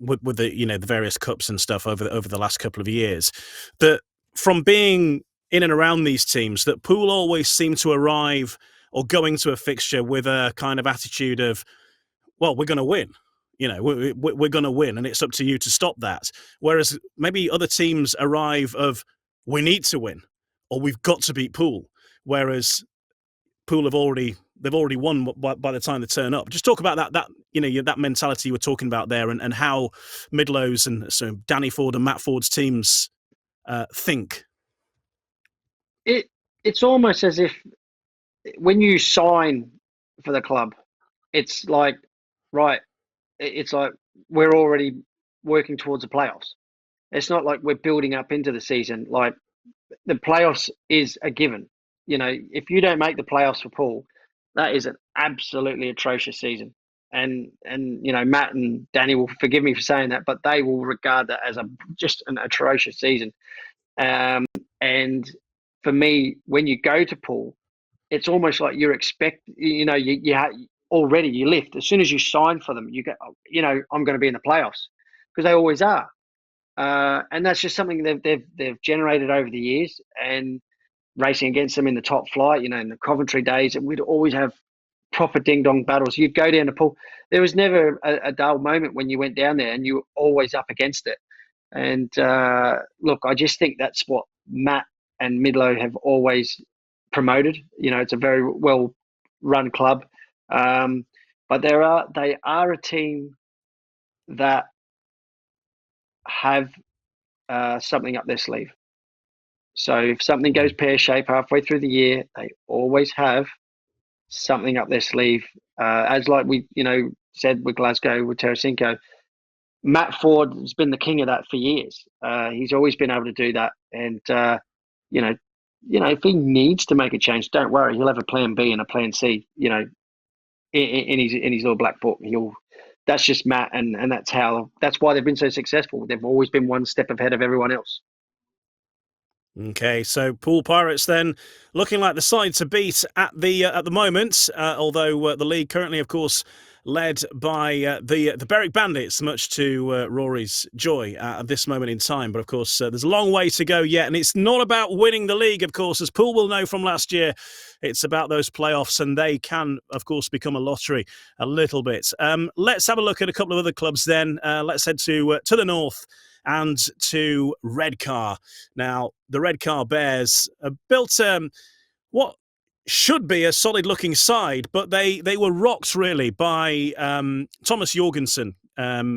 with the the various cups and stuff over the last couple of years, that from being in and around these teams, that Poole always seemed to arrive or go into a fixture with a kind of attitude of, well, we're going to win. We're going to win, and it's up to you to stop that. Whereas maybe other teams arrive of, we need to win, or we've got to beat Poole. Whereas Poole they've already won by the time they turn up. Just talk about that mentality you were talking about there, and how Midlow's and so Danny Ford and Matt Ford's teams think. It's almost as if when you sign for the club, it's like, right, it's like we're already working towards the playoffs. It's not like we're building up into the season. Like the playoffs is a given. If you don't make the playoffs for Poole, that is an absolutely atrocious season. and Matt and Danny will forgive me for saying that, but they will regard that as just an atrocious season. And for me, when you go to Poole, it's almost like you're already you lift as soon as you sign for them. You go, I'm going to be in the playoffs because they always are, and that's just something they've generated over the years. And racing against them in the top flight, in the Coventry days, and we'd always have proper ding dong battles. You'd go down to Poole. There was never a dull moment when you went down there, and you were always up against it. And look, I just think that's what Matt and Midlow have always promoted. It's a very well run club, but they are a team that have something up their sleeve. So if something goes pear-shaped halfway through the year, they always have something up their sleeve. As like we, said with Glasgow, with Tarasenko, Matt Ford has been the king of that for years. He's always been able to do that. And, if he needs to make a change, don't worry. He'll have a plan B and a plan C, in his little black book. That's just Matt. And that's why they've been so successful. They've always been one step ahead of everyone else. Okay, so Poole Pirates then looking like the side to beat at the moment, although the league currently, of course, led by the Berwick Bandits, much to Rory's joy at this moment in time. But of course, there's a long way to go yet, and it's not about winning the league, of course, as Poole will know from last year. It's about those playoffs, and they can, of course, become a lottery a little bit. Let's have a look at a couple of other clubs then. Let's head to the north and to Redcar. Now, the Redcar Bears built what should be a solid-looking side, but they were rocked, really, by Thomas Jorgensen.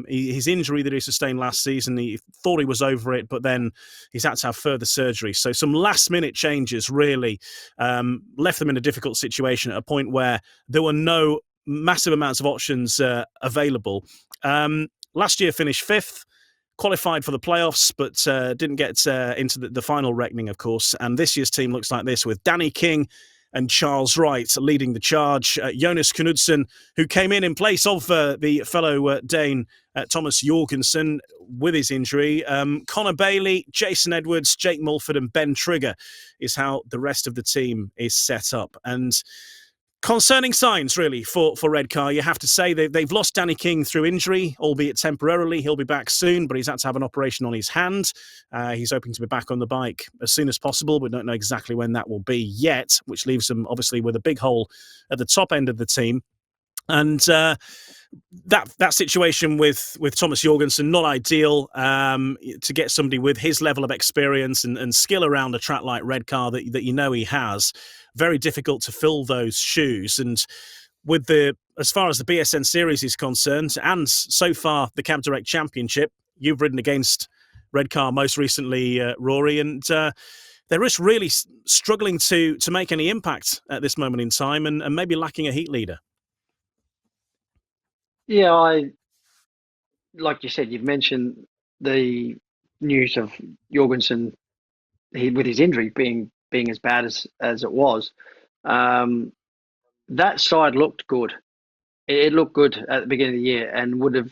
His injury that he sustained last season, he thought he was over it, but then he's had to have further surgery. So some last-minute changes really left them in a difficult situation at a point where there were no massive amounts of options available. Last year finished 5th. Qualified for the playoffs, but didn't get into the final reckoning, of course. And this year's team looks like this, with Danny King and Charles Wright leading the charge. Jonas Knudsen, who came in place of the fellow Dane, Thomas Jorgensen, with his injury. Connor Bailey, Jason Edwards, Jake Mulford and Ben Trigger is how the rest of the team is set up. And concerning signs, really, for Redcar. You have to say they've lost Danny King through injury, albeit temporarily. He'll be back soon, but he's had to have an operation on his hand. He's hoping to be back on the bike as soon as possible, but don't know exactly when that will be yet, which leaves them, obviously, with a big hole at the top end of the team. And that situation with Thomas Jorgensen, not ideal. To get somebody with his level of experience and skill around a track like Redcar that he has, very difficult to fill those shoes. And with as far as the BSN series is concerned, and so far the Cab Direct Championship, you've ridden against Redcar most recently, Rory, and they're just really struggling to make any impact at this moment in time, and maybe lacking a heat leader. Yeah, like you said, you've mentioned the news of Jorgensen with his injury being as bad as it was. That side looked good. It looked good at the beginning of the year and would have,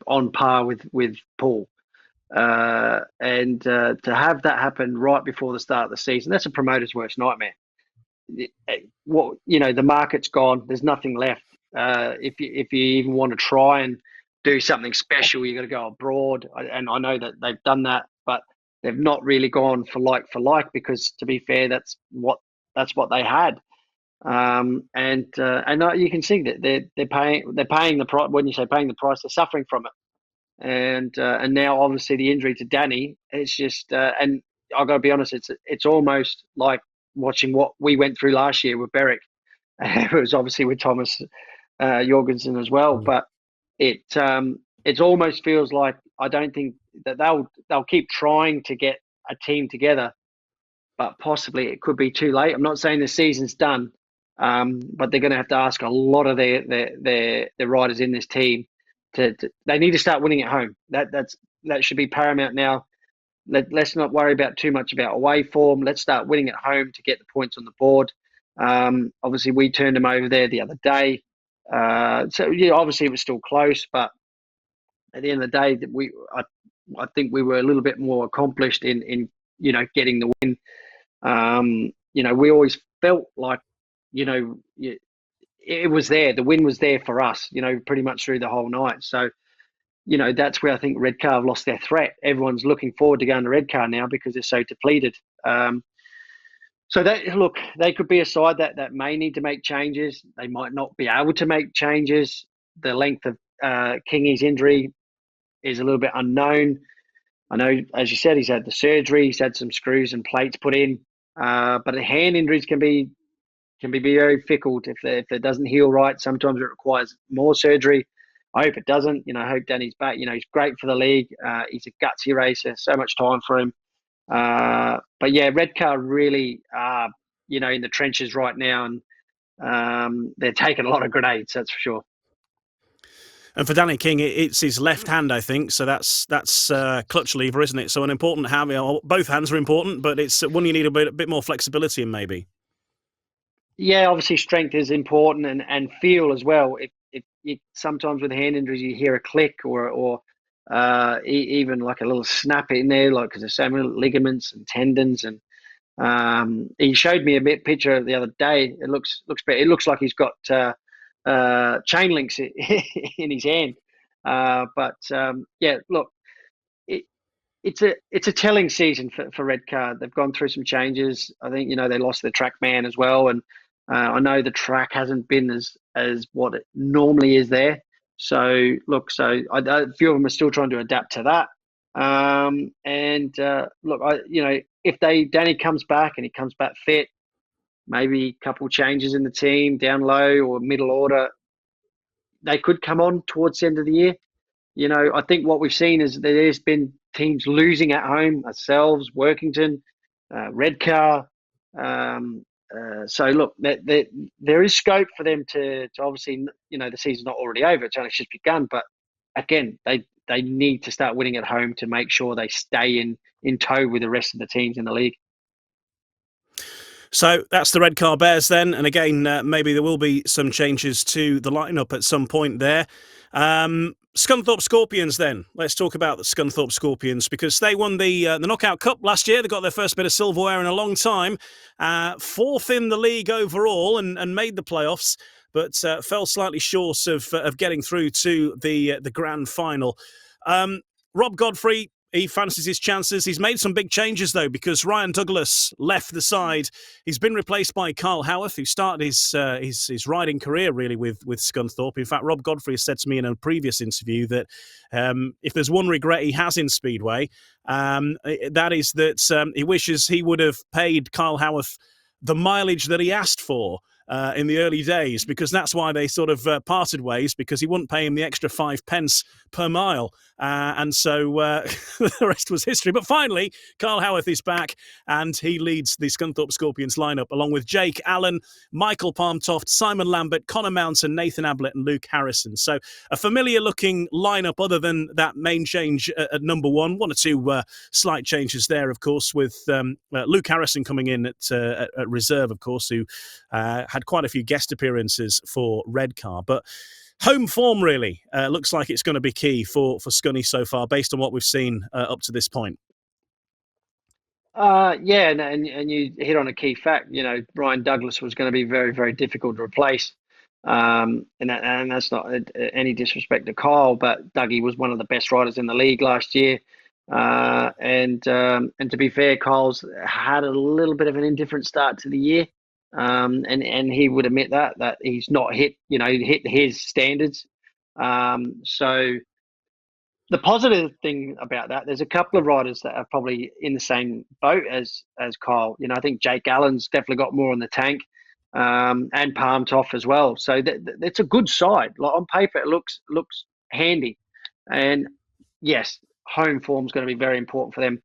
on par with Poole. And to have that happen right before the start of the season, that's a promoter's worst nightmare. The market's gone. There's nothing left. If you even want to try and do something special, you got to go abroad. And I know that they've done that, but they've not really gone for like, because to be fair, that's what they had. And you can see that they're paying the price. When you say paying the price, they're suffering from it. And now obviously the injury to Danny, it's just and I've got to be honest, it's almost like watching what we went through last year with Berwick. It was obviously with Thomas Jorgensen as well, but it almost feels like I don't think that they'll keep trying to get a team together, but possibly it could be too late. I'm not saying the season's done, but they're going to have to ask a lot of their riders in this team they need to start winning at home. That should be paramount now. Let's not worry about too much about away form. Let's start winning at home to get the points on the board. Obviously, we turned them over there the other day. So yeah, obviously it was still close, but at the end of the day, I think we were a little bit more accomplished in getting the win. We always felt like it was there. The win was there for us. Pretty much through the whole night. So that's where I think Redcar have lost their threat. Everyone's looking forward to going to Redcar now because they're so depleted. So they could be a side that may need to make changes. They might not be able to make changes. The length of Kingy's injury is a little bit unknown. I know, as you said, he's had the surgery. He's had some screws and plates put in. But the hand injuries can be very fickle if it doesn't heal right. Sometimes it requires more surgery. I hope it doesn't. I hope Danny's back. He's great for the league. He's a gutsy racer. So much time for him. But yeah, Redcar really are, in the trenches right now, and they're taking a lot of grenades. That's for sure. And for Danny King, it's his left hand, I think. So that's clutch lever, isn't it? So an important hand. Both hands are important, but it's one you need a bit more flexibility in, maybe. Yeah, obviously strength is important, and feel as well. If sometimes with hand injuries you hear a click or even like a little snap in there, like because there's so many ligaments and tendons. And he showed me a picture the other day. It looks like he's got chain links in his hand. Yeah, look, it's a telling season for Redcar. They've gone through some changes. I think they lost their track man as well, and I know the track hasn't been as what it normally is there. So look, a few of them are still trying to adapt to that. If Danny comes back and he comes back fit, maybe a couple changes in the team down low or middle order, they could come on towards the end of the year. I think what we've seen is there's been teams losing at home, ourselves, Workington, Redcar. So look, there is scope for them to obviously, the season's not already over; it's only just begun. But again, they need to start winning at home to make sure they stay in tow with the rest of the teams in the league. So that's the Redcar Bears then. And again, maybe there will be some changes to the lineup at some point there. Scunthorpe Scorpions then. Let's talk about the Scunthorpe Scorpions because they won the Knockout Cup last year. They got their first bit of silverware in a long time. Fourth in the league overall and made the playoffs, but fell slightly short of getting through to the grand final. Rob Godfrey, he fancies his chances. He's made some big changes, though, because Ryan Douglas left the side. He's been replaced by Carl Howarth, who started his riding career, really, with Scunthorpe. In fact, Rob Godfrey has said to me in a previous interview that if there's one regret he has in Speedway, that is that he wishes he would have paid Carl Howarth the mileage that he asked for in the early days, because that's why they sort of parted ways, because he wouldn't pay him the extra 5 pence per mile. And so the rest was history. But finally, Carl Howarth is back and he leads the Scunthorpe Scorpions lineup along with Jake Allen, Michael Palmtoft, Simon Lambert, Connor Mountain, Nathan Ablett and Luke Harrison. So a familiar looking lineup other than that main change at number one. One or two slight changes there, of course, with Luke Harrison coming in at reserve, of course, who had quite a few guest appearances for Redcar. But home form really looks like it's going to be key for Scunny so far, based on what we've seen up to this point. Yeah, and you hit on a key fact. Ryan Douglas was going to be very, very difficult to replace. And that's not any disrespect to Kyle, but Dougie was one of the best riders in the league last year. And to be fair, Kyle's had a little bit of an indifferent start to the year. And he would admit that he's not hit his standards. So the positive thing about that, there's a couple of riders that are probably in the same boat as Kyle. I think Jake Allen's definitely got more in the tank, and Palmtoft as well. So it's a good side. Like on paper, it looks handy, and yes, home form is going to be very important for them.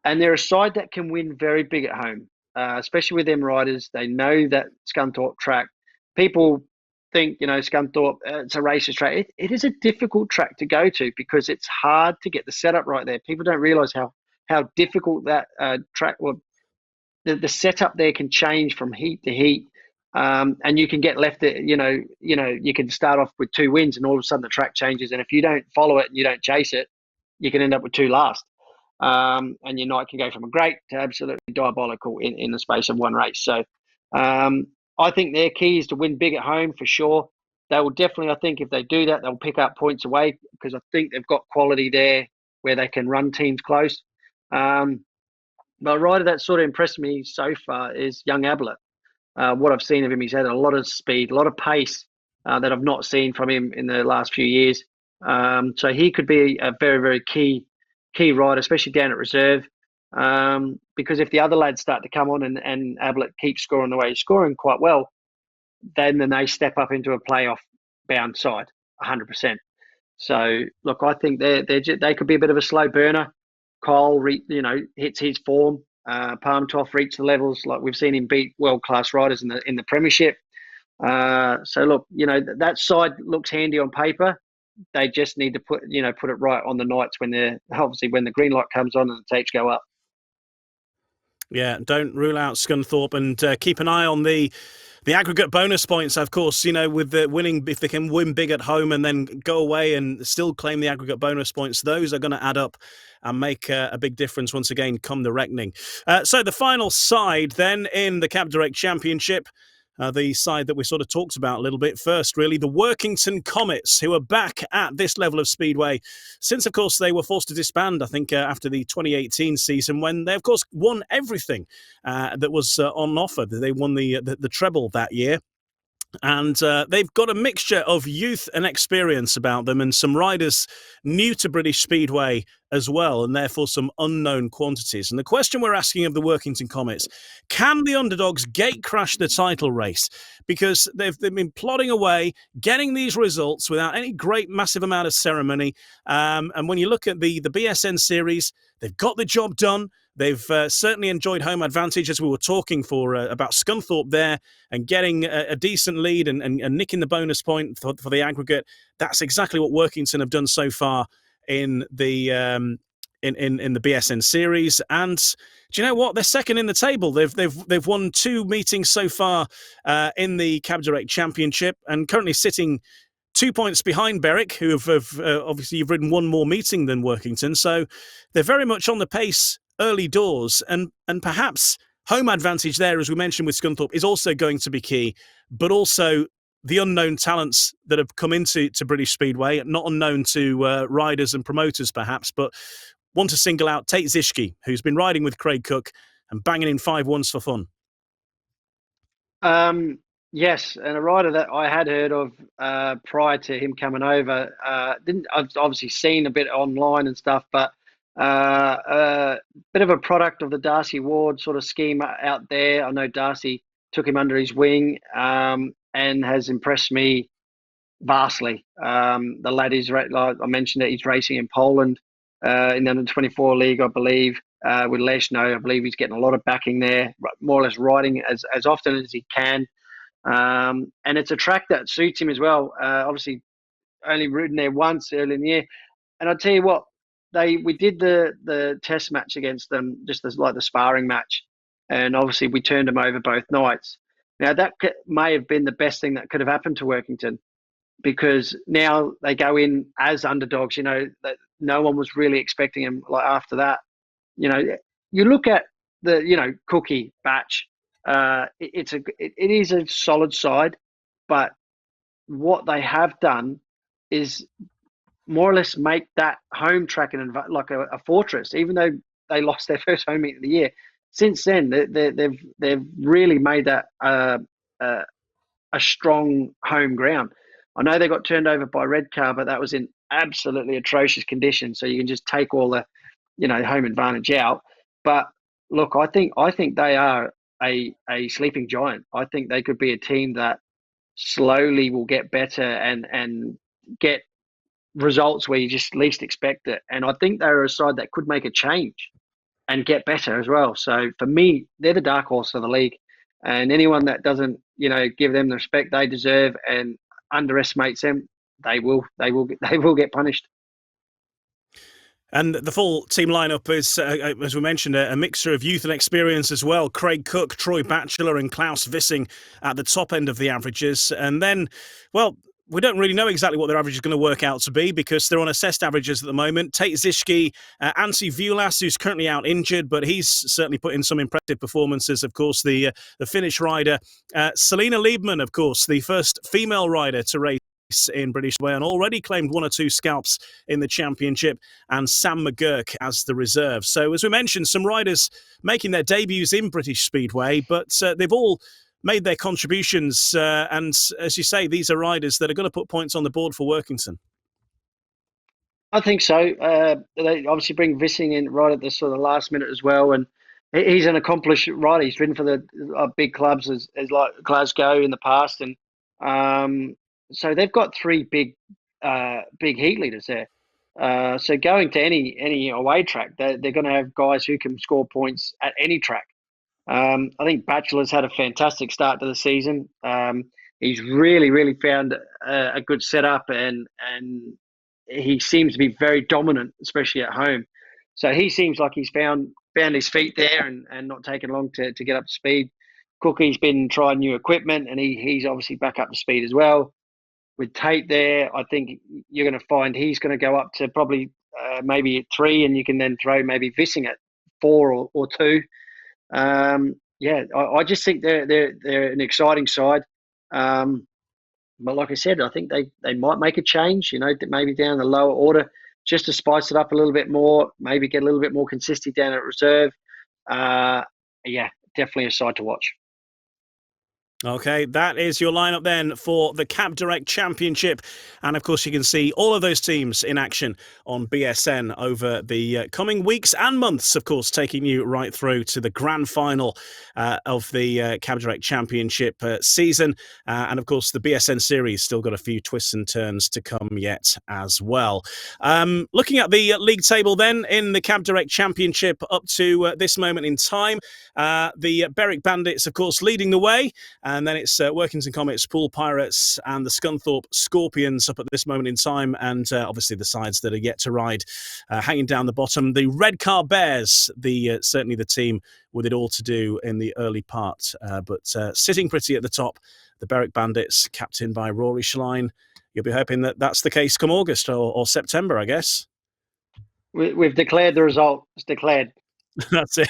And they're a side that can win very big at home, especially with them riders. They know that Scunthorpe track. People think, Scunthorpe, it's a racist track. It is a difficult track to go to because it's hard to get the setup right there. People don't realise how difficult that track. Well, the setup there can change from heat to heat. And you can get left at, you can start off with 2 wins and all of a sudden the track changes. And if you don't follow it and you don't chase it, you can end up with 2 last. And your night can go from a great to absolutely diabolical in the space of one race. So I think their key is to win big at home for sure. They will definitely, I think, if they do that, they'll pick up points away because I think they've got quality there where they can run teams close. But a rider that sort of impressed me so far is young Ablett. What I've seen of him, he's had a lot of speed, a lot of pace that I've not seen from him in the last few years. So he could be a very, very key rider, especially down at reserve. Because if the other lads start to come on and Ablett keeps scoring the way he's scoring quite well, then they step up into a playoff bound side, 100%. So look, I think they could be a bit of a slow burner. Kyle, hits his form. Palmtoff reached the levels like we've seen him beat world class riders in the Premiership. So look, that side looks handy on paper. They just need to put it right on the nights when when the green light comes on and the tapes go up. Yeah, don't rule out Scunthorpe, and keep an eye on the aggregate bonus points, of course, with the winning, if they can win big at home and then go away and still claim the aggregate bonus points, those are going to add up and make a big difference once again come the reckoning. So the final side then in the Cab Direct Championship, the side that we sort of talked about a little bit first, really, the Workington Comets, who are back at this level of Speedway since, of course, they were forced to disband, I think, after the 2018 season when they, of course, won everything that was on offer. They won the treble that year. And they've got a mixture of youth and experience about them and some riders new to British Speedway as well, and therefore some unknown quantities. And the question we're asking of the Workington Comets, can the underdogs gate crash the title race? Because they've been plodding away, getting these results without any great massive amount of ceremony. And when you look at the BSN series, they've got the job done. They've certainly enjoyed home advantage, as we were talking about Scunthorpe there, and getting a decent lead and nicking the bonus point for the aggregate. That's exactly what Workington have done so far in the in the BSN series. And do you know what? They're second in the table. They've won 2 meetings so far in the Cab Direct Championship, and currently sitting 2 points behind Berwick, who have obviously you've ridden 1 more meeting than Workington. So they're very much on the pace early doors, and perhaps home advantage there, as we mentioned with Scunthorpe, is also going to be key, but also the unknown talents that have come into British Speedway, not unknown to riders and promoters perhaps, but want to single out Tate Zischke, who's been riding with Craig Cook and banging in 5-1s for fun. Yes, and a rider that I had heard of prior to him coming over. I've obviously seen a bit online and stuff, but a bit of a product of the Darcy Ward sort of scheme out there. I know Darcy took him under his wing and has impressed me vastly. The lad is, like I mentioned, that he's racing in Poland in the under-24 league, I believe, with Leshno. I believe he's getting a lot of backing there, more or less riding as often as he can. And it's a track that suits him as well. Obviously, only ridden there once early in the year. And I'll tell you what, we did the test match against them, just as like the sparring match, and obviously we turned them over both nights. Now that may have been the best thing that could have happened to Workington, because now they go in as underdogs. That no one was really expecting them. Like after that, you look at the Cookie batch. It is a solid side, but what they have done is more or less make that home track like a fortress. Even though they lost their first home meet of the year, since then they've really made that a strong home ground. I know they got turned over by Redcar, but that was in absolutely atrocious conditions. So you can just take all the home advantage out. But look, I think they are a sleeping giant. I think they could be a team that slowly will get better and get results where you just least expect it. And I think they're a side that could make a change and get better as well. So for me, they're the dark horse of the league. And anyone that doesn't, give them the respect they deserve and underestimates them, they will get punished. And the full team lineup is, as we mentioned, a mixture of youth and experience as well. Craig Cook, Troy Batchelor and Klaus Vissing at the top end of the averages. And then, well, we don't really know exactly what their average is going to work out to be because they're on assessed averages at the moment. Tate Zischke, Ansi Vulas, who's currently out injured, but he's certainly put in some impressive performances. Of course, the Finnish rider. Selina Liebman, of course, the first female rider to race in British Speedway and already claimed 1 or 2 scalps in the championship, and Sam McGurk as the reserve. So as we mentioned, some riders making their debuts in British Speedway, but they've all made their contributions, and as you say, these are riders that are going to put points on the board for Workington. I think so. They obviously bring Vissing in right at the sort of last minute as well, and he's an accomplished rider. He's ridden for the big clubs as like Glasgow in the past, and so they've got 3 big heat leaders there. So going to any away track, they're going to have guys who can score points at any track. I think Batchelor's had a fantastic start to the season. He's really found a good setup, and he seems to be very dominant, especially at home. So he seems like he's found his feet there and not taken long to get up to speed. Cookie's been trying new equipment, and he's obviously back up to speed as well. With Tate there, I think you're going to find he's going to go up to probably maybe at 3, and you can then throw maybe Vissing at 4 or 2. I just think they're an exciting side. But like I said, I think they might make a change, maybe down the lower order, just to spice it up a little bit more, maybe get a little bit more consistency down at reserve. Definitely a side to watch. Okay, that is your lineup then for the Cab Direct Championship. And of course, you can see all of those teams in action on BSN over the coming weeks and months, of course, taking you right through to the grand final of the Cab Direct Championship season. And of course, the BSN series still got a few twists and turns to come yet as well. Looking at the league table then in the Cab Direct Championship up to this moment in time, the Berwick Bandits, of course, leading the way. And then it's Workington Comets, Poole Pirates and the Scunthorpe Scorpions up at this moment in time. And obviously the sides that are yet to ride hanging down the bottom. The Redcar Bears, certainly the team with it all to do in the early part. But sitting pretty at the top, the Berwick Bandits, captained by Rory Schlein. You'll be hoping that that's the case come August or September, I guess. We've declared the result. It's declared. That's it.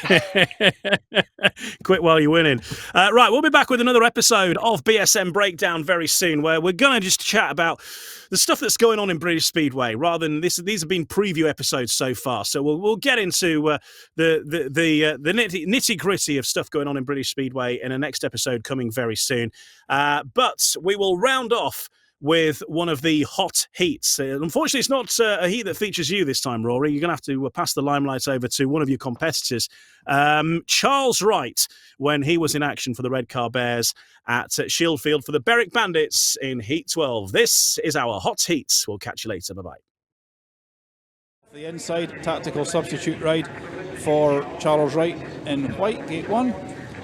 Quit while you're winning. Right, we'll be back with another episode of BSN Breakdown very soon, where we're going to just chat about the stuff that's going on in British Speedway, rather than this. These have been preview episodes so far, so we'll get into the nitty gritty of stuff going on in British Speedway in a next episode coming very soon. But we will round off with one of the hot heats. Unfortunately, it's not a heat that features you this time, Rory. You're going to have to pass the limelight over to one of your competitors, Charles Wright, when he was in action for the Redcar Bears at Shieldfield for the Berwick Bandits in Heat 12. This is our hot heat. We'll catch you later. Bye-bye. The inside tactical substitute ride for Charles Wright in white, gate 1.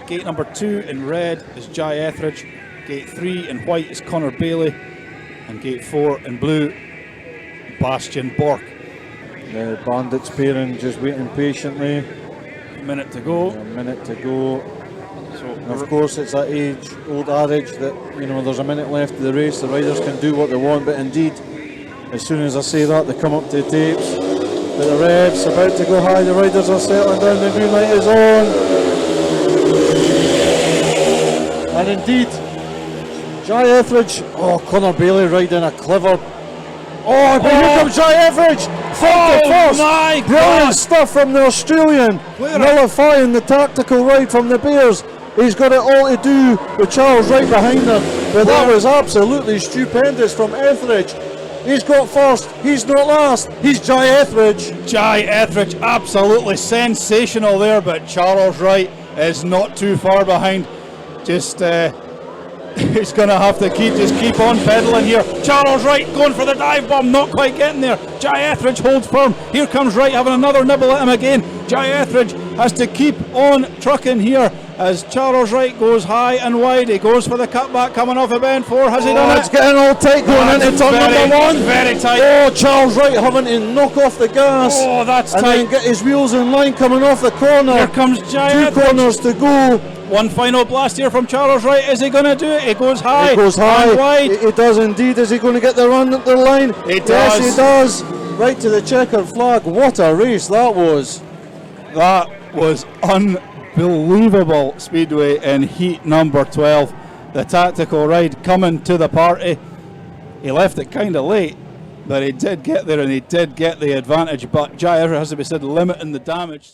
Gate number 2 in red is Jai Etheridge. Gate 3 in white is Connor Bailey. And gate 4 in blue, Bastian Bork. The Bandits pairing just waiting patiently. A minute to go. So, and of course, it's that age-old adage that, there's a minute left of the race, the riders can do what they want, but indeed, as soon as I say that, they come up to the tapes. But the revs about to go high, the riders are settling down, the green light is on. And indeed, Jai Etheridge, Connor Bailey riding a clever. But here comes Jai Etheridge! My Brilliant God. stuff from the Australian, nullifying the tactical ride from the Bears. He's got it all to do with Charles Wright behind him, but that was absolutely stupendous from Etheridge. He's got first, he's not last, he's Jai Etheridge. Jai Etheridge, absolutely sensational there, but Charles Wright is not too far behind. He's going to have to keep on pedaling here. Charles Wright going for the dive bomb, not quite getting there. Jai Etheridge holds firm. Here comes Wright having another nibble at him again. Jai Etheridge has to keep on trucking here as Charles Wright goes high and wide. He goes for the cutback coming off a bend 4. Has he done it? It's getting all tight going into turn number 1. Very tight. Oh, Charles Wright having to knock off the gas. Oh, that's and tight. then get his wheels in line coming off the corner. Here comes Jai 2 Etheridge. corners to go. One final blast here from Charles Wright. Is he going to do it? He goes high. He goes high. And wide. He does indeed. Is he going to get the run at the line? He Yes, does. he does. Right to the checkered flag. What a race that was. That was unbelievable speedway in heat number 12. The tactical ride coming to the party. He left it kind of late, but he did get there and he did get the advantage. But Jai Etheridge has to be said limiting the damage.